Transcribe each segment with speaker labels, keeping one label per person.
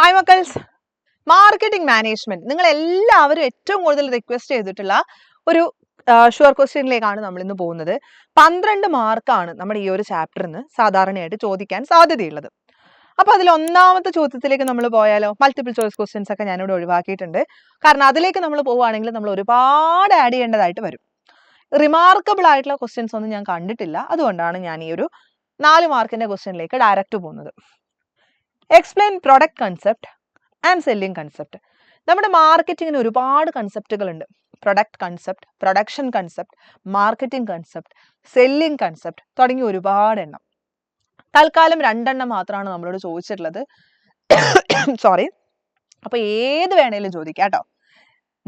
Speaker 1: Hi മക്കൾസ്, marketing management നിങ്ങൾ എല്ലാവരും ഏറ്റവും കൂടുതൽ റിക്വസ്റ്റ് ചെയ്തിട്ടുള്ള ഒരു ഷുവർ ക്വസ്റ്റ്യനിലേക്കാണ് നമ്മൾ ഇന്ന് പോകുന്നത്. 12 മാർക്കാണ് നമ്മുടെ ഈ ഒരു ചാപ്റ്ററിന് സാധാരണയായിട്ട് ചോദിക്കാൻ സാധ്യതയുള്ളത്. അപ്പൊ അതിൽ ഒന്നാമത്തെ ചോദ്യത്തിലേക്ക് നമ്മൾ പോയാലോ? മൾട്ടിപ്പിൾ ചോയ്സ് ക്വസ്റ്റ്യൻസ് ഒക്കെ ഞാനിവിടെ ഒഴിവാക്കിയിട്ടുണ്ട്. കാരണം അതിലേക്ക് നമ്മൾ പോവുകയാണെങ്കിൽ നമ്മൾ ഒരുപാട് ആഡ് ചെയ്യേണ്ടതായിട്ട് വരും. റിമാർക്കബിൾ ആയിട്ടുള്ള ക്വസ്റ്റ്യൻസ് ഒന്നും ഞാൻ കണ്ടിട്ടില്ല. അതുകൊണ്ടാണ് ഞാൻ ഈ ഒരു 4 മാർക്കിന്റെ ക്വസ്റ്റ്യനിലേക്ക് ഡയറക്റ്റ് പോകുന്നത്. Explain product concept and selling concept. നമ്മുടെ മാർക്കറ്റിങ്ങിന് ഒരുപാട് കൺസെപ്റ്റുകൾ ഉണ്ട്. Product concept, production concept, marketing concept, selling concept തുടങ്ങി ഒരുപാട് എണ്ണം. തൽക്കാലം 2 എണ്ണം മാത്രമാണ് നമ്മളോട് ചോദിച്ചിട്ടുള്ളത്. സോറി. അപ്പൊ ഏത് വേണേലും ചോദിക്കാം കേട്ടോ.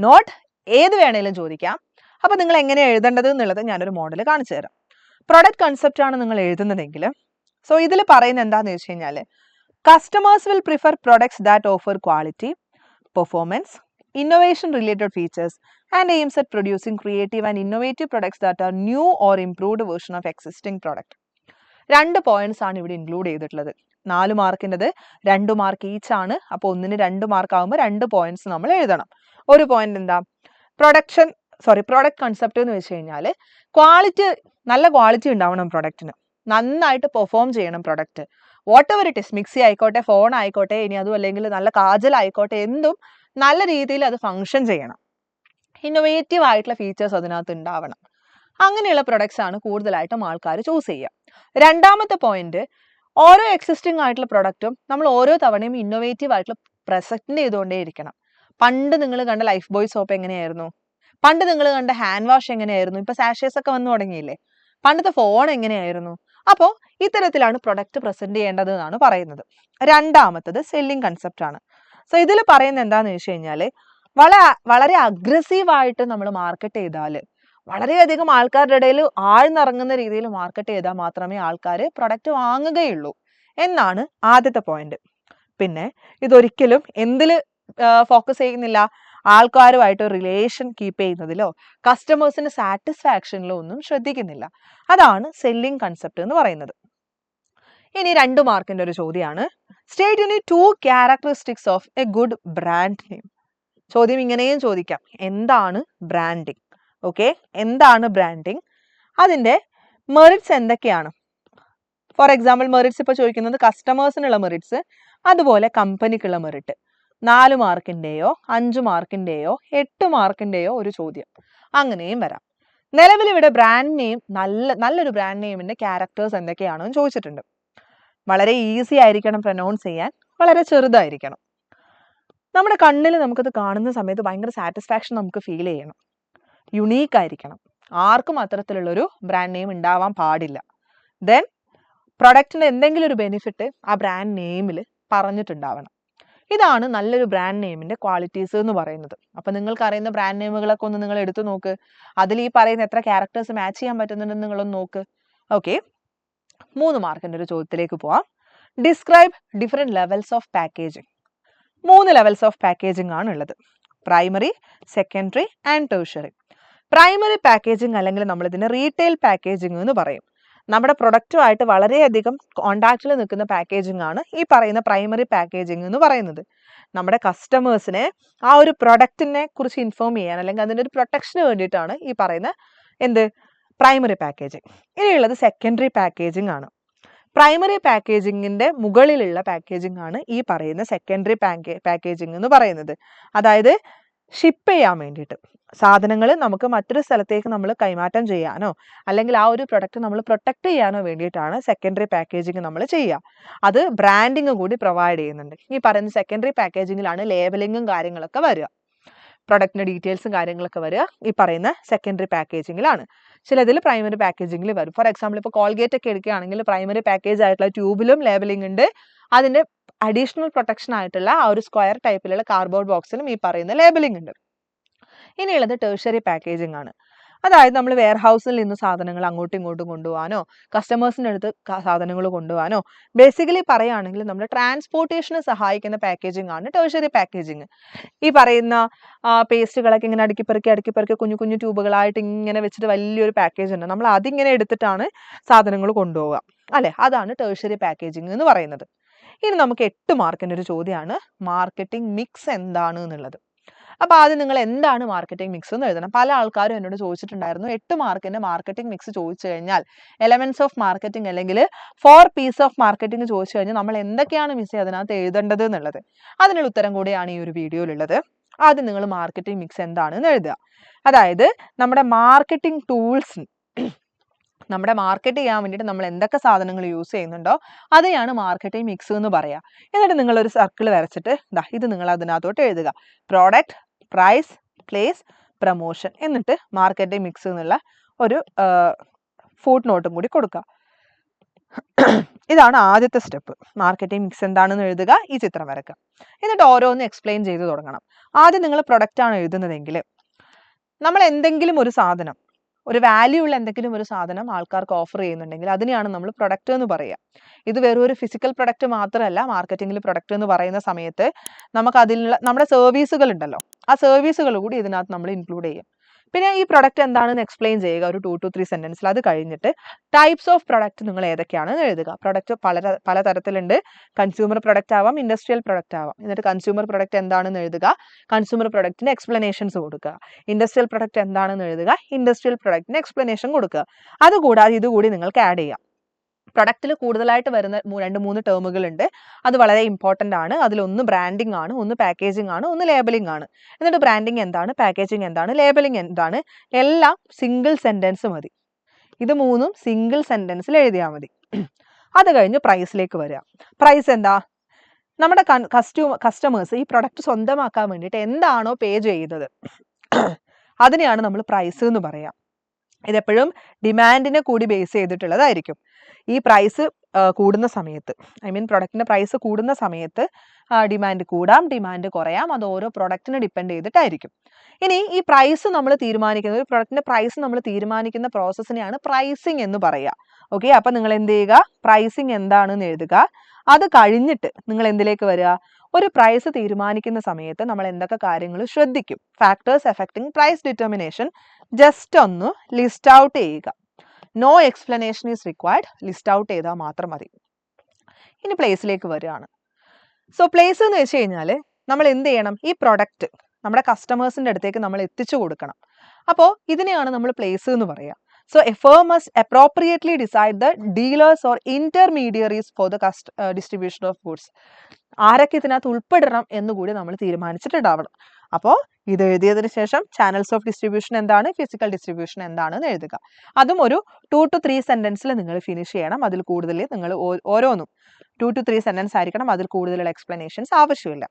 Speaker 1: നോട്ട് ഏത് വേണേലും ചോദിക്കാം. അപ്പൊ നിങ്ങൾ എങ്ങനെ എഴുതേണ്ടത് എന്നുള്ളത് ഞാനൊരു മോഡൽ കാണിച്ചു തരാം. പ്രൊഡക്റ്റ് കൺസെപ്റ്റ് ആണ് നിങ്ങൾ എഴുതുന്നതെങ്കിൽ ഇതിൽ പറയുന്നത് എന്താന്ന് വെച്ച് കഴിഞ്ഞാൽ customers will prefer products that offer quality, performance, innovation-related features, and aims at producing creative and innovative products that are new or improved version of existing product. 2 points ആണ് ഇവിടെ ഇൻക്ലൂഡ് ചെയ്തിട്ടുള്ളത്. 4 മാർക്കിൻ്റെത് 2 മാർക്ക് ഈച്ച് ആണ്. അപ്പോൾ ഒന്നിന് 2 mark ആകുമ്പോൾ 2 points നമ്മൾ എഴുതണം. ഒരു പോയിന്റ് എന്താ? പ്രൊഡക്റ്റ് കൺസെപ്റ്റ് എന്ന് വെച്ച് കഴിഞ്ഞാൽ നല്ല ക്വാളിറ്റി ഉണ്ടാവണം പ്രൊഡക്റ്റിന്, നന്നായിട്ട് പെർഫോം ചെയ്യണം product. What ever it is, mixie ആയിക്കോട്ടെ, ഫോൺ ആയിക്കോട്ടെ, ഇനി അതും അല്ലെങ്കിൽ നല്ല കാജൽ ആയിക്കോട്ടെ, എന്തും നല്ല രീതിയിൽ അത് ഫങ്ഷൻ ചെയ്യണം. ഇന്നോവേറ്റീവ് ആയിട്ടുള്ള ഫീച്ചേഴ്സ് അതിനകത്ത് ഉണ്ടാവണം. അങ്ങനെയുള്ള പ്രൊഡക്ട്സ് ആണ് കൂടുതലായിട്ടും ആൾക്കാർ ചൂസ് ചെയ്യുക. രണ്ടാമത്തെ പോയിന്റ്, ഓരോ എക്സിസ്റ്റിംഗ് ആയിട്ടുള്ള പ്രൊഡക്റ്റും നമ്മൾ ഓരോ തവണയും ഇന്നോവേറ്റീവ് ആയിട്ടുള്ള പ്രസന്റ് ചെയ്തുകൊണ്ടേ ഇരിക്കണം. പണ്ട് നിങ്ങൾ കണ്ട ലൈഫ് ബോയ് സോപ്പ് എങ്ങനെയായിരുന്നു? പണ്ട് നിങ്ങൾ കണ്ട ഹാൻഡ് വാഷ് എങ്ങനെയായിരുന്നു? ഇപ്പൊ സാഷേസ് ഒക്കെ വന്നു തുടങ്ങിയില്ലേ? പണ്ടത്തെ ഫോൺ എങ്ങനെയായിരുന്നു? അപ്പോൾ ഇത്തരത്തിലാണ് പ്രൊഡക്റ്റ് പ്രസന്റ് ചെയ്യേണ്ടത് എന്നാണ് പറയുന്നത്. രണ്ടാമത്തത് സെല്ലിംഗ് കൺസെപ്റ്റ് ആണ്. ഇതിൽ പറയുന്നത് എന്താന്ന് വെച്ച് കഴിഞ്ഞാൽ വളരെ അഗ്രസീവായിട്ട് നമ്മൾ മാർക്കറ്റ് ചെയ്താൽ, വളരെയധികം ആൾക്കാരുടെ ഇടയിൽ ആഴ്ന്നിറങ്ങുന്ന രീതിയിൽ മാർക്കറ്റ് ചെയ്താൽ മാത്രമേ ആൾക്കാർ പ്രൊഡക്റ്റ് വാങ്ങുകയുള്ളൂ എന്നാണ് ആദ്യത്തെ പോയിന്റ്. പിന്നെ ഇതൊരിക്കലും എന്തിൽ ഫോക്കസ് ചെയ്യുന്നില്ല? ആൾക്കാരുമായിട്ട് റിലേഷൻ കീപ്പ് ചെയ്യുന്നതിലോ കസ്റ്റമേഴ്സിന്റെ സാറ്റിസ്ഫാക്ഷനിലോ ഒന്നും ശ്രദ്ധിക്കുന്നില്ല. അതാണ് സെല്ലിംഗ് കൺസെപ്റ്റ് എന്ന് പറയുന്നത്. ഇനി 2 മാർക്കിന്റെ ഒരു ചോദ്യമാണ്. State uni 2 characteristics of A good brand name. ചോദ്യം ഇങ്ങനെയും ചോദിക്കാം, എന്താണ് ബ്രാൻഡിങ്? ഓക്കെ, എന്താണ് ബ്രാൻഡിങ്? അതിന്റെ മെറിറ്റ്സ് എന്തൊക്കെയാണ്? ഫോർ എക്സാമ്പിൾ, മെറിറ്റ്സ് ഇപ്പൊ ചോദിക്കുന്നത് കസ്റ്റമേഴ്സിനുള്ള മെറിറ്റ്സ്, അതുപോലെ കമ്പനിക്കുള്ള മെറിറ്റ്. 4 മാർക്കിന്റെയോ 5 മാർക്കിന്റെയോ 8 മാർക്കിന്റെയോ ഒരു ചോദ്യം അങ്ങനെയും വരാം. നിലവിൽ ഇവിടെ ബ്രാൻഡ് നെയിം, നല്ലൊരു ബ്രാൻഡ് നെയിമിന്റെ ക്യാരക്ടേഴ്സ് എന്തൊക്കെയാണെന്ന് ചോദിച്ചിട്ടുണ്ട്. വളരെ ഈസി ആയിരിക്കണം പ്രൊനൗൺസ് ചെയ്യാൻ, വളരെ ചെറുതായിരിക്കണം. നമ്മുടെ കണ്ണിൽ നമുക്കത് കാണുന്ന സമയത്ത് ഭയങ്കര സാറ്റിസ്ഫാക്ഷൻ നമുക്ക് ഫീൽ ചെയ്യണം. യുണീക്ക് ആയിരിക്കണം. ആർക്കും അത്തരത്തിലുള്ളൊരു ബ്രാൻഡ് നെയിം ഉണ്ടാവാൻ പാടില്ല. ദെൻ പ്രൊഡക്റ്റിന് എന്തെങ്കിലും ഒരു ബെനിഫിറ്റ് ആ ബ്രാൻഡ് നെയിമിൽ പറഞ്ഞിട്ടുണ്ടാവണം. ഇതാണ് നല്ലൊരു ബ്രാൻഡ് നെയിമിന്റെ ക്വാളിറ്റീസ് എന്ന് പറയുന്നത്. അപ്പൊ നിങ്ങൾക്ക് അറിയുന്ന ബ്രാൻഡ് നെയിമുകളൊക്കെ ഒന്ന് നിങ്ങൾ എടുത്തു നോക്ക്. അതിൽ ഈ പറയുന്ന എത്ര ക്യാരക്ടേഴ്സ് മാച്ച് ചെയ്യാൻ പറ്റുന്നുണ്ടെന്ന് നിങ്ങളൊന്ന് നോക്ക്. ഓക്കെ, 3 മാർക്കിന്റെ ഒരു ചോദ്യത്തിലേക്ക് പോവാം. Describe different levels of packaging. 3 levels of packaging ആണ് ഉള്ളത്. Primary, secondary and tertiary. Primary packaging അല്ലെങ്കിൽ നമ്മൾ ഇതിനെ റീറ്റെയിൽ പാക്കേജിങ് എന്ന് പറയും. നമ്മുടെ പ്രൊഡക്റ്റുമായിട്ട് വളരെയധികം കോണ്ടാക്റ്റിൽ നിൽക്കുന്ന പാക്കേജിംഗ് ആണ് ഈ പറയുന്ന പ്രൈമറി പാക്കേജിംഗ് എന്ന് പറയുന്നത്. നമ്മുടെ കസ്റ്റമേഴ്സിനെ ആ ഒരു പ്രൊഡക്റ്റിനെ കുറിച്ച് ഇൻഫോം ചെയ്യാൻ അല്ലെങ്കിൽ അതിൻ്റെ ഒരു പ്രൊട്ടക്ഷന് വേണ്ടിയിട്ടാണ് ഈ പറയുന്ന പ്രൈമറി പാക്കേജിങ്. ഇനിയുള്ളത് സെക്കൻഡറി പാക്കേജിംഗ് ആണ്. പ്രൈമറി പാക്കേജിങ്ങിന്റെ മുകളിലുള്ള പാക്കേജിംഗ് ആണ് ഈ പറയുന്ന സെക്കൻഡറി പാക്കേജിംഗ് എന്ന് പറയുന്നത്. അതായത് ഷിപ്പ് ചെയ്യാൻ വേണ്ടിയിട്ട് സാധനങ്ങൾ നമുക്ക് മറ്റൊരു സ്ഥലത്തേക്ക് നമ്മൾ കൈമാറ്റം ചെയ്യാനോ അല്ലെങ്കിൽ ആ ഒരു പ്രൊഡക്റ്റ് നമ്മൾ പ്രൊട്ടക്ട് ചെയ്യാനോ വേണ്ടിയിട്ടാണ് സെക്കൻഡറി പാക്കേജിങ് നമ്മൾ ചെയ്യുക. അത് ബ്രാൻഡിങ് കൂടി പ്രൊവൈഡ് ചെയ്യുന്നുണ്ട്. ഈ പറയുന്ന സെക്കൻഡറി പാക്കേജിങ്ങിലാണ് ലേബലിങ്ങും കാര്യങ്ങളൊക്കെ വരിക, പ്രൊഡക്റ്റിന്റെ ഡീറ്റെയിൽസും കാര്യങ്ങളൊക്കെ വരിക ഈ പറയുന്ന സെക്കൻഡറി പാക്കേജിങ്ങിലാണ്. ചിലതിൽ പ്രൈമറി പാക്കേജിങ്ങിൽ വരും. ഫോർ എക്സാമ്പിൾ, ഇപ്പോൾ കോൾഗേറ്റ് ഒക്കെ എടുക്കുകയാണെങ്കിൽ പ്രൈമറി പാക്കേജ് ആയിട്ടുള്ള ട്യൂബിലും ലേബലിംഗ് ഉണ്ട്. അതിന്റെ അഡീഷണൽ പ്രൊട്ടക്ഷൻ ആയിട്ടുള്ള ആ ഒരു സ്ക്വയർ ടൈപ്പിലുള്ള കാർഡ്ബോർഡ് ബോക്സിലും ഈ പറയുന്ന ലേബലിംഗ് ഉണ്ട്. ഇനിയുള്ളത് ടെർഷ്യറി പാക്കേജിംഗ് ആണ്. അതായത് നമ്മൾ വെയർ ഹൗസിൽ നിന്ന് സാധനങ്ങൾ അങ്ങോട്ടും ഇങ്ങോട്ടും കൊണ്ടുപോകാനോ കസ്റ്റമേഴ്സിൻ്റെ അടുത്ത് സാധനങ്ങൾ കൊണ്ടുപോകാനോ ബേസിക്കലി പറയുകയാണെങ്കിൽ നമ്മൾ ട്രാൻസ്പോർട്ടേഷന് സഹായിക്കുന്ന പാക്കേജിംഗ് ആണ് ടെർഷ്യറി പാക്കേജിങ്. ഈ പറയുന്ന പേസ്റ്റുകളൊക്കെ ഇങ്ങനെ അടുക്കിപ്പെറുക്കി കുഞ്ഞു കുഞ്ഞു ട്യൂബുകളായിട്ട് ഇങ്ങനെ വെച്ചിട്ട് വലിയൊരു പാക്കേജ് ഉണ്ട്. നമ്മൾ അതിങ്ങനെ എടുത്തിട്ടാണ് സാധനങ്ങൾ കൊണ്ടുപോവുക അല്ലേ? അതാണ് ടെർഷ്യറി പാക്കേജിങ് എന്ന് പറയുന്നത്. ഇനി നമുക്ക് 8 മാർക്കിൻ്റെ ഒരു ചോദ്യമാണ് മാർക്കറ്റിംഗ് മിക്സ് എന്താണ് എന്നുള്ളത്. അപ്പോൾ ആദ്യം നിങ്ങൾ എന്താണ് മാർക്കറ്റിംഗ് മിക്സ് എന്ന് എഴുതണം. പല ആൾക്കാരും എന്നോട് ചോദിച്ചിട്ടുണ്ടായിരുന്നു 8 മാർക്കിൻ്റെ മാർക്കറ്റിംഗ് മിക്സ് ചോദിച്ചു കഴിഞ്ഞാൽ എലമെന്റ്സ് ഓഫ് മാർക്കറ്റിംഗ് അല്ലെങ്കിൽ 4 പീസ് ഓഫ് മാർക്കറ്റിംഗ് ചോദിച്ചു കഴിഞ്ഞാൽ നമ്മൾ എന്തൊക്കെയാണ് മിസ് അതിനകത്ത് എഴുതേണ്ടത് എന്നുള്ളത് അതിനുള്ള ഉത്തരം കൂടിയാണ് ഈ ഒരു വീഡിയോയിലുള്ളത്. ആദ്യം നിങ്ങൾ മാർക്കറ്റിംഗ് മിക്സ് എന്താണെന്ന് എഴുതുക. അതായത് നമ്മുടെ മാർക്കറ്റിംഗ് ടൂൾസ്, നമ്മുടെ മാർക്കറ്റ് ചെയ്യാൻ വേണ്ടിയിട്ട് നമ്മൾ എന്തൊക്കെ സാധനങ്ങൾ യൂസ് ചെയ്യുന്നുണ്ടോ അതിനെയാണ് മാർക്കറ്റിംഗ് മിക്സ് എന്ന് പറയുക. എന്നിട്ട് നിങ്ങളൊരു സർക്കിൾ വരച്ചിട്ട് ഇത് നിങ്ങൾ അതിനകത്തോട്ട് എഴുതുക. പ്രോഡക്റ്റ്, പ്രൈസ്, പ്ലേസ്, പ്രൊമോഷൻ, എന്നിട്ട് മാർക്കറ്റിംഗ് മിക്സ് എന്നുള്ള ഒരു ഫുട് നോട്ടും കൂടി കൊടുക്കുക. ഇതാണ് ആദ്യത്തെ സ്റ്റെപ്പ്. മാർക്കറ്റിംഗ് മിക്സ് എന്താണെന്ന് എഴുതുക, ഈ ചിത്രം വരക്കുക. എന്നിട്ട് ഓരോന്ന് എക്സ്പ്ലെയിൻ ചെയ്ത് തുടങ്ങണം. ആദ്യം നിങ്ങൾ പ്രൊഡക്റ്റ് ആണ് എഴുതുന്നതെങ്കിൽ നമ്മൾ എന്തെങ്കിലും ഒരു സാധനം, ഒരു വാല്യൂ ഉള്ള എന്തെങ്കിലും ഒരു സാധനം ആൾക്കാർക്ക് ഓഫർ ചെയ്യുന്നുണ്ടെങ്കിൽ അതിനെയാണ് നമ്മൾ പ്രൊഡക്റ്റ് എന്ന് പറയുക. ഇത് വെറും ഒരു ഫിസിക്കൽ പ്രൊഡക്റ്റ് മാത്രമല്ല. മാർക്കറ്റിംഗിൽ പ്രൊഡക്റ്റ് എന്ന് പറയുന്ന സമയത്ത് നമുക്ക് അതിലുള്ള നമ്മുടെ സർവീസുകൾ ഉണ്ടല്ലോ, ആ സർവീസുകൾ കൂടി ഇതിനകത്ത് നമ്മൾ ഇൻക്ലൂഡ് ചെയ്യും. പിന്നെ ഈ പ്രൊഡക്റ്റ് എന്താണെന്ന് എക്സ്പ്ലെയിൻ ചെയ്യുക ഒരു 2 to 3 സെന്റൻസിൽ. അത് കഴിഞ്ഞിട്ട് ടൈപ്സ് ഓഫ് പ്രൊഡക്റ്റ് നിങ്ങൾ ഏതൊക്കെയാണെന്ന് എഴുതുക. പ്രൊഡക്റ്റ് പല തരത്തിലുണ്ട്. കൺസ്യൂമർ പ്രൊഡക്റ്റ് ആവാം, ഇൻഡസ്ട്രിയൽ പ്രൊഡക്റ്റ് ആവാം. എന്നിട്ട് കൺസ്യൂമർ പ്രൊഡക്റ്റ് എന്താണെന്ന് എഴുതുക, കൺസ്യൂമർ പ്രൊഡക്റ്റിന് എക്സ്പ്ലനേഷൻസ് കൊടുക്കുക. ഇൻഡസ്ട്രിയൽ പ്രൊഡക്റ്റ് എന്താണെന്ന് എഴുതുക, ഇൻഡസ്ട്രിയൽ പ്രൊഡക്റ്റിന് എക്സ്പ്ലനേഷൻ കൊടുക്കുക. അതുകൂടാതെ ഇതുകൂടി നിങ്ങൾക്ക് ആഡ് ചെയ്യാം. പ്രൊഡക്റ്റിൽ കൂടുതലായിട്ട് വരുന്ന 2-3 ടേമുകൾ ഉണ്ട്. അത് വളരെ ഇമ്പോർട്ടൻ്റ് ആണ്. അതിലൊന്ന് ബ്രാൻഡിങ് ആണ്, ഒന്ന് പാക്കേജിംഗ് ആണ്, ഒന്ന് ലേബലിംഗ് ആണ്. എന്നിട്ട് ബ്രാൻഡിങ് എന്താണ്, പാക്കേജിംഗ് എന്താണ്, ലേബലിംഗ് എന്താണ്, എല്ലാം സിംഗിൾ സെന്റൻസ് മതി. ഇത് മൂന്നും സിംഗിൾ സെന്റൻസിൽ എഴുതിയാൽ മതി. അത് കഴിഞ്ഞ് പ്രൈസിലേക്ക് വരിക. പ്രൈസ് എന്താ, നമ്മുടെ കസ്റ്റമേഴ്സ് ഈ പ്രൊഡക്റ്റ് സ്വന്തമാക്കാൻ വേണ്ടിയിട്ട് എന്താണോ പേ ചെയ്തത് അതിനെയാണ് നമ്മൾ പ്രൈസ് എന്ന് പറയാം. ഇതെപ്പോഴും ഡിമാൻഡിനെ കൂടി ബേസ് ചെയ്തിട്ടുള്ളതായിരിക്കും. ഈ പ്രൈസ് കൂടുന്ന സമയത്ത്, പ്രൊഡക്റ്റിന്റെ പ്രൈസ് കൂടുന്ന സമയത്ത് ഡിമാൻഡ് കൂടാം, ഡിമാൻഡ് കുറയാം. അത് ഓരോ പ്രൊഡക്റ്റിനെ ഡിപ്പെൻഡ് ചെയ്തിട്ടായിരിക്കും. ഇനി ഈ പ്രൈസ് നമ്മൾ തീരുമാനിക്കുന്നത്, ഒരു പ്രൊഡക്റ്റിന്റെ പ്രൈസ് നമ്മൾ തീരുമാനിക്കുന്ന പ്രോസസ്സിനെയാണ് പ്രൈസിങ് എന്ന് പറയുക. ഓക്കെ, അപ്പൊ നിങ്ങൾ എന്ത് ചെയ്യുക, പ്രൈസിങ് എന്താണെന്ന് എഴുതുക. അത് കഴിഞ്ഞിട്ട് നിങ്ങൾ എന്തിലേക്ക് വരിക, ഒരു പ്രൈസ് തീരുമാനിക്കുന്ന സമയത്ത് നമ്മൾ എന്തൊക്കെ കാര്യങ്ങൾ ശ്രദ്ധിക്കും, factors affecting price determination just ഒന്ന് ലിസ്റ്റ് ഔട്ട് ചെയ്യുക. No explanation is required, list out ചെയ്താൽ മാത്രം മതി. ഇനി പ്ലേസിലേക്ക് വരികയാണ്. സോ പ്ലേസ് എന്ന് വെച്ച് കഴിഞ്ഞാൽ നമ്മൾ എന്ത് ചെയ്യണം, ഈ പ്രൊഡക്റ്റ് നമ്മുടെ കസ്റ്റമേഴ്സിൻ്റെ അടുത്തേക്ക് നമ്മൾ എത്തിച്ചു കൊടുക്കണം. അപ്പോൾ ഇതിനെയാണ് നമ്മൾ പ്ലേസ് എന്ന് പറയുക. So a firm must appropriately decide the dealers or intermediaries for the distribution of goods. ആരൊക്കെ ഇതിനകത്ത് ഉൾപ്പെടണം എന്നുകൂടി നമ്മൾ തീരുമാനിച്ചിട്ടുണ്ടാവണം. അപ്പോൾ ഇത് എഴുതിയതിനു ശേഷം ചാനൽസ് ഓഫ് ഡിസ്ട്രിബ്യൂഷൻ എന്താണ്, ഫിസിക്കൽ ഡിസ്ട്രിബ്യൂഷൻ എന്താണെന്ന് എഴുതുക. അതും ഒരു 2 to 3 സെന്റൻസിൽ നിങ്ങൾ ഫിനിഷ് ചെയ്യണം. അതിൽ കൂടുതൽ നിങ്ങൾ ഓരോന്നും 2 to 3 സെന്റൻസ് ആയിരിക്കണം. അതിൽ കൂടുതലുള്ള എക്സ്പ്ലനേഷൻസ് ആവശ്യമില്ല.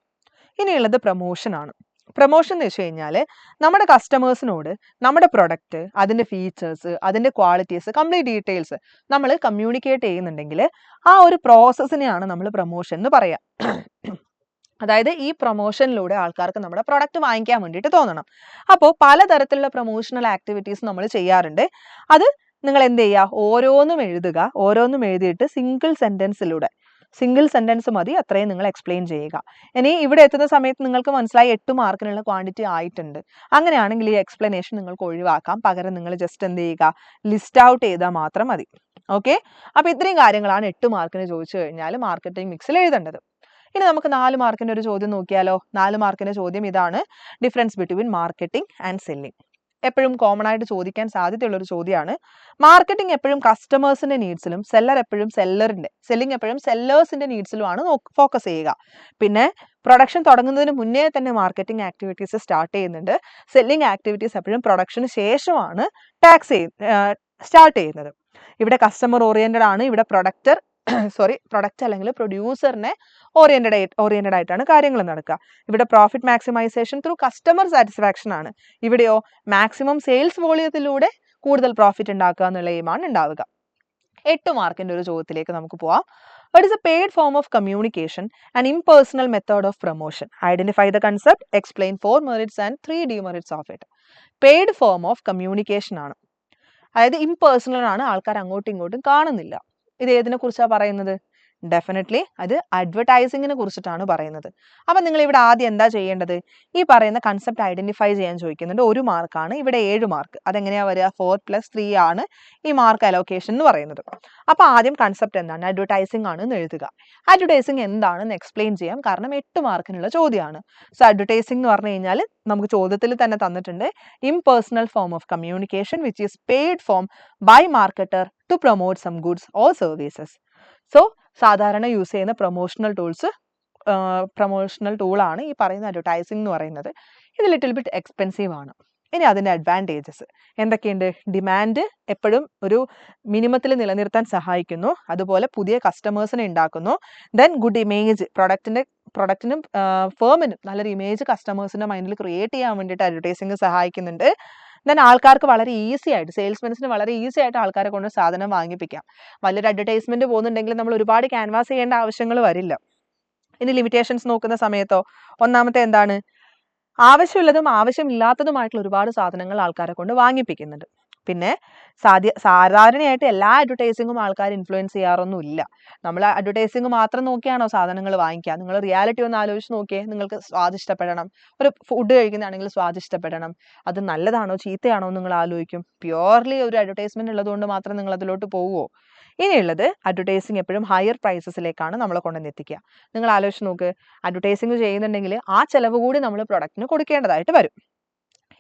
Speaker 1: ഇനിയുള്ളത് പ്രൊമോഷൻ ആണ്. പ്രൊമോഷൻ എന്ന് വെച്ച് കഴിഞ്ഞാൽ നമ്മുടെ കസ്റ്റമേഴ്സിനോട് നമ്മുടെ പ്രൊഡക്റ്റ്, അതിൻ്റെ ഫീച്ചേഴ്സ്, അതിൻ്റെ ക്വാളിറ്റീസ്, കംപ്ലീറ്റ് ഡീറ്റെയിൽസ് നമ്മൾ കമ്മ്യൂണിക്കേറ്റ് ചെയ്യുന്നുണ്ടെങ്കിൽ ആ ഒരു പ്രോസസ്സിനെയാണ് നമ്മൾ പ്രൊമോഷൻ എന്ന് പറയുക. അതായത് ഈ പ്രൊമോഷനിലൂടെ ആൾക്കാർക്ക് നമ്മുടെ പ്രൊഡക്റ്റ് വാങ്ങിക്കാൻ വേണ്ടിയിട്ട് തോന്നണം. അപ്പോൾ പലതരത്തിലുള്ള പ്രൊമോഷണൽ ആക്ടിവിറ്റീസ് നമ്മൾ ചെയ്യാറുണ്ട്. അത് നിങ്ങൾ എന്ത് ചെയ്യുക, ഓരോന്നും എഴുതുക. ഓരോന്നും എഴുതിയിട്ട് സിംഗിൾ സെന്റൻസ് മതി, അത്രയും നിങ്ങൾ എക്സ്പ്ലെയിൻ ചെയ്യുക. ഇനി ഇവിടെ എത്തുന്ന സമയത്ത് നിങ്ങൾക്ക് മനസ്സിലായി 8 മാർക്കിനുള്ള ക്വാണ്ടിറ്റി ആയിട്ടുണ്ട്. അങ്ങനെയാണെങ്കിൽ ഈ എക്സ്പ്ലനേഷൻ നിങ്ങൾക്ക് ഒഴിവാക്കാം. പകരം നിങ്ങൾ ജസ്റ്റ് എന്ത് ചെയ്യുക, ലിസ്റ്റ് ഔട്ട് ചെയ്താൽ മാത്രം മതി. ഓക്കെ, അപ്പോൾ ഇത്രയും കാര്യങ്ങളാണ് 8 മാർക്കിന് ചോദിച്ചു കഴിഞ്ഞാൽ മാർക്കറ്റിംഗ് മിക്സിൽ എഴുതേണ്ടത്. ഇനി നമുക്ക് 4 മാർക്കിൻ്റെ ഒരു ചോദ്യം നോക്കിയാലോ. 4 മാർക്കിൻ്റെ ചോദ്യം ഇതാണ്, difference between marketing and selling. എപ്പോഴും കോമൺ ആയിട്ട് ചോദിക്കാൻ സാധ്യതയുള്ള ഒരു ചോദ്യമാണ്. മാർക്കറ്റിംഗ് എപ്പോഴും കസ്റ്റമേഴ്സിന്റെ നീഡ്സിലും സെല്ലിംഗ് എപ്പോഴും സെല്ലേഴ്സിന്റെ നീഡ്സിലുമാണ് ഫോക്കസ് ചെയ്യുക. പിന്നെ പ്രൊഡക്ഷൻ തുടങ്ങുന്നതിന് മുന്നേ തന്നെ മാർക്കറ്റിംഗ് ആക്ടിവിറ്റീസ് സ്റ്റാർട്ട് ചെയ്യുന്നുണ്ട്. സെല്ലിംഗ് ആക്ടിവിറ്റീസ് എപ്പോഴും പ്രൊഡക്ഷന് ശേഷമാണ് സ്റ്റാർട്ട് ചെയ്യുന്നത്. ഇവിടെ കസ്റ്റമർ ഓറിയന്റഡ് ആണ്. ഇവിടെ പ്രൊഡക്റ്റ് അല്ലെങ്കിൽ പ്രൊഡ്യൂസറിനെ ഓറിയന്റഡ് ആയിട്ടാണ് കാര്യങ്ങൾ നടക്കുക. ഇവിടെ profit maximisation through customer satisfaction ആണ്. ഇവിടെയോ മാക്സിമം സെയിൽസ് വോളിയത്തിലൂടെ കൂടുതൽ പ്രോഫിറ്റ് ഉണ്ടാക്കുക എന്നുള്ള എയിമാണ് ഉണ്ടാവുക. 8 മാർക്കിന്റെ ഒരു ചോദ്യത്തിലേക്ക് നമുക്ക് പോവാം. What is a paid form of communication and impersonal method of promotion? Identify the concept, explain 4 merits and 3 demerits of it. Paid form of communication ആണ്. അതായത് ഇംപേഴ്സണൽ ആണ്, ആൾക്കാർ അങ്ങോട്ടും ഇങ്ങോട്ടും കാണുന്നില്ല. ഇത് ഏതിനെ കുറിച്ചാണ് പറയുന്നത്? ഡെഫിനറ്റ്ലി അത് അഡ്വർടൈസിങ്ങിനെ കുറിച്ചിട്ടാണ് പറയുന്നത്. അപ്പം നിങ്ങൾ ഇവിടെ ആദ്യം എന്താ ചെയ്യേണ്ടത്? ഈ പറയുന്ന കൺസെപ്റ്റ് ഐഡന്റിഫൈ ചെയ്യാൻ ചോദിക്കുന്നുണ്ട്. 1 മാർക്കാണ്, ഇവിടെ 7 മാർക്ക്. അതെങ്ങനെയാ വരിക? 4+3 ആണ് ഈ മാർക്ക് അലോക്കേഷൻ എന്ന് പറയുന്നത്. അപ്പോൾ ആദ്യം കൺസെപ്റ്റ് എന്താണ്? അഡ്വർടൈസിംഗ് ആണ് എന്ന് എഴുതുക. അഡ്വർടൈസിംഗ് എന്താണെന്ന് എക്സ്പ്ലെയിൻ ചെയ്യാം, കാരണം 8 മാർക്കിനുള്ള ചോദ്യമാണ്. സോ അഡ്വർടൈസിംഗ് എന്ന് പറഞ്ഞു കഴിഞ്ഞാൽ നമുക്ക് ചോദ്യത്തിൽ തന്നെ തന്നിട്ടുണ്ട്, impersonal form of communication which is paid form by marketer to promote some goods or services. So സാധാരണ യൂസ് ചെയ്യുന്ന പ്രൊമോഷണൽ ടൂളാണ് ഈ പറയുന്ന അഡ്വർടൈസിംഗ് എന്ന് പറയുന്നത്. ഇത് ലിറ്റിൽ ബിറ്റ് എക്സ്പെൻസീവ് ആണ്. ഇനി അതിൻ്റെ അഡ്വാൻറ്റേജസ് എന്തൊക്കെയുണ്ട്? ഡിമാൻഡ് എപ്പോഴും ഒരു മിനിമത്തിൽ നിലനിർത്താൻ സഹായിക്കുന്നു, അതുപോലെ പുതിയ കസ്റ്റമേഴ്സിനെ ഉണ്ടാക്കുന്നു. ദെൻ ഗുഡ് ഇമേജ്, പ്രൊഡക്റ്റിനും ഫേമിനും നല്ലൊരു ഇമേജ് കസ്റ്റമേഴ്സിൻ്റെ മൈൻഡിൽ ക്രിയേറ്റ് ചെയ്യാൻ വേണ്ടിയിട്ട് അഡ്വർടൈസിംഗ് സഹായിക്കുന്നുണ്ട്. ദെൻ ആൾക്കാർക്ക് വളരെ ഈസി ആയിട്ട്, സെയിൽസ്മെൻസിന് വളരെ ഈസി ആയിട്ട് ആൾക്കാരെ കൊണ്ട് സാധനം വാങ്ങിപ്പിക്കാം. വലിയൊരു അഡ്വർടൈസ്മെന്റ് പോകുന്നുണ്ടെങ്കിൽ നമ്മൾ ഒരുപാട് ക്യാൻവാസ് ചെയ്യേണ്ട ആവശ്യങ്ങൾ വരില്ല. ഇനി ലിമിറ്റേഷൻസ് നോക്കുന്ന സമയത്തോ, ഒന്നാമത്തെ എന്താണ്? ആവശ്യമുള്ളതും ആവശ്യമില്ലാത്തതുമായിട്ടുള്ള ഒരുപാട് സാധനങ്ങൾ ആൾക്കാരെ കൊണ്ട് വാങ്ങിപ്പിക്കുന്നുണ്ട്. പിന്നെ സാധാരണയായിട്ട് എല്ലാ അഡ്വർടൈസിങ്ങും ആൾക്കാർ ഇൻഫ്ലുവൻസ് ചെയ്യാറൊന്നുമില്ല. നമ്മൾ അഡ്വർടൈസിങ് മാത്രം നോക്കിയാണോ സാധനങ്ങൾ വാങ്ങിക്കുക? നിങ്ങൾ റിയാലിറ്റി ഒന്ന് ആലോചിച്ച് നോക്കിയേ. നിങ്ങൾക്ക് സ്വാദിഷ്ടപ്പെടണം, ഒരു ഫുഡ് കഴിക്കുന്നതാണെങ്കിൽ സ്വാദിഷ്ടപ്പെടണം, അത് നല്ലതാണോ ചീത്തയാണോ നിങ്ങൾ ആലോചിക്കും. പ്യുവർലി ഒരു അഡ്വർടൈസ്മെന്റ് ഉള്ളതുകൊണ്ട് മാത്രം നിങ്ങൾ അതിലോട്ട് പോവുമോ? ഇനിയുള്ളത് അഡ്വർടൈസിങ് എപ്പോഴും ഹയർ പ്രൈസസിലേക്കാണ് നമ്മളെ കൊണ്ടുവന്നെത്തിക്കുക. നിങ്ങൾ ആലോചിച്ച് നോക്ക്, അഡ്വർടൈസിങ് ചെയ്യുന്നുണ്ടെങ്കിൽ ആ ചെലവ് കൂടി നമ്മൾ പ്രൊഡക്റ്റിന് കൊടുക്കേണ്ടതായിട്ട് വരും.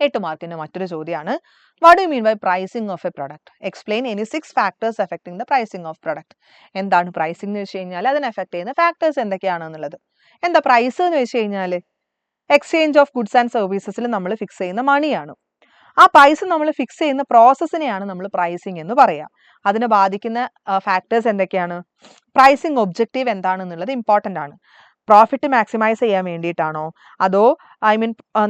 Speaker 1: 8 മാർക്കിന്റെ മറ്റൊരു ചോദ്യമാണ്, what do mean by pricing of a product? Explain any 6 factors affecting the pricing of product. എന്താണ് പ്രൈസിംഗ് എന്ന് വെച്ച് കഴിഞ്ഞാൽ അതിനെ എഫക്ട് ചെയ്യുന്ന ഫാക്ടേഴ്സ് എന്തൊക്കെയാണെന്നുള്ളത്. എന്താ പ്രൈസ് എന്ന് വെച്ച് കഴിഞ്ഞാൽ എക്സ്ചേഞ്ച് ഓഫ് ഗുഡ്സ് ആൻഡ് സർവീസസിൽ നമ്മൾ ഫിക്സ് ചെയ്യുന്ന മണിയാണ്. ആ പ്രൈസ് നമ്മൾ ഫിക്സ് ചെയ്യുന്ന പ്രോസസ്സിനെയാണ് നമ്മൾ പ്രൈസിംഗ് എന്ന് പറയുക. അതിനെ ബാധിക്കുന്ന ഫാക്ടേഴ്സ് എന്തൊക്കെയാണ്? പ്രൈസിംഗ് ഒബ്ജക്റ്റീവ് എന്താണെന്നുള്ളത് ഇമ്പോർട്ടൻ്റ് ആണ്. പ്രോഫിറ്റ് മാക്സിമൈസ് ചെയ്യാൻ വേണ്ടിയിട്ടാണോ, അതോ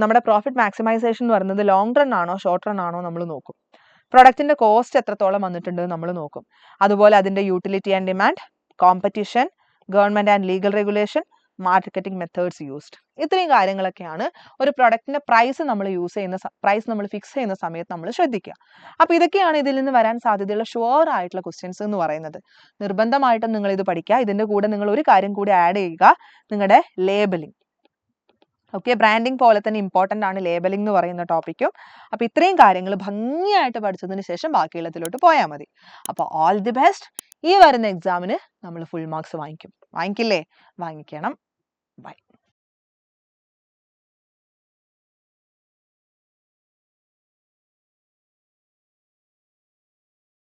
Speaker 1: നമ്മുടെ പ്രോഫിറ്റ് മാക്സിമൈസേഷൻ എന്ന് പറയുന്നത് ലോങ് റൺ ആണോ ഷോർട്ട് റൺ ആണോ നമ്മൾ നോക്കും. പ്രൊഡക്റ്റിന്റെ കോസ്റ്റ് എത്രത്തോളം വന്നിട്ടുണ്ട് നമ്മൾ നോക്കും. അതുപോലെ അതിന്റെ utility and demand, competition, government and legal regulation, marketing methods used. ഇത്രയും കാര്യങ്ങളൊക്കെയാണ് ഒരു പ്രൊഡക്റ്റിന്റെ പ്രൈസ് നമ്മൾ ഫിക്സ് ചെയ്യുന്ന സമയത്ത് നമ്മൾ ശ്രദ്ധിക്കുക. അപ്പോൾ ഇതൊക്കെയാണ് ഇതിൽ നിന്ന് വരാൻ സാധ്യതയുള്ള ഷുവർ ആയിട്ടുള്ള ക്വസ്റ്റ്യൻസ് എന്ന് പറയുന്നത്. നിർബന്ധമായിട്ടും നിങ്ങൾ ഇത് പഠിക്കുക. ഇതിന്റെ കൂടെ നിങ്ങൾ ഒരു കാര്യം കൂടി ആഡ് ചെയ്യുക, നിങ്ങളുടെ ലേബലിംഗ്. ഓക്കെ, ബ്രാൻഡിങ് പോലെ തന്നെ ഇമ്പോർട്ടൻ്റ് ആണ് ലേബലിംഗ് എന്ന് പറയുന്ന ടോപ്പിക്കും. അപ്പോൾ ഇത്രയും കാര്യങ്ങൾ ഭംഗിയായിട്ട് പഠിച്ചതിന് ശേഷം ബാക്കിയുള്ളതിലോട്ട് പോയാൽ മതി. അപ്പോൾ ഓൾ ദി ബെസ്റ്റ്. ഈ വരുന്ന എക്സാമിന് നമ്മൾ ഫുൾ മാർക്സ് വാങ്ങിക്കില്ലേ? വാങ്ങിക്കണം. ബൈ.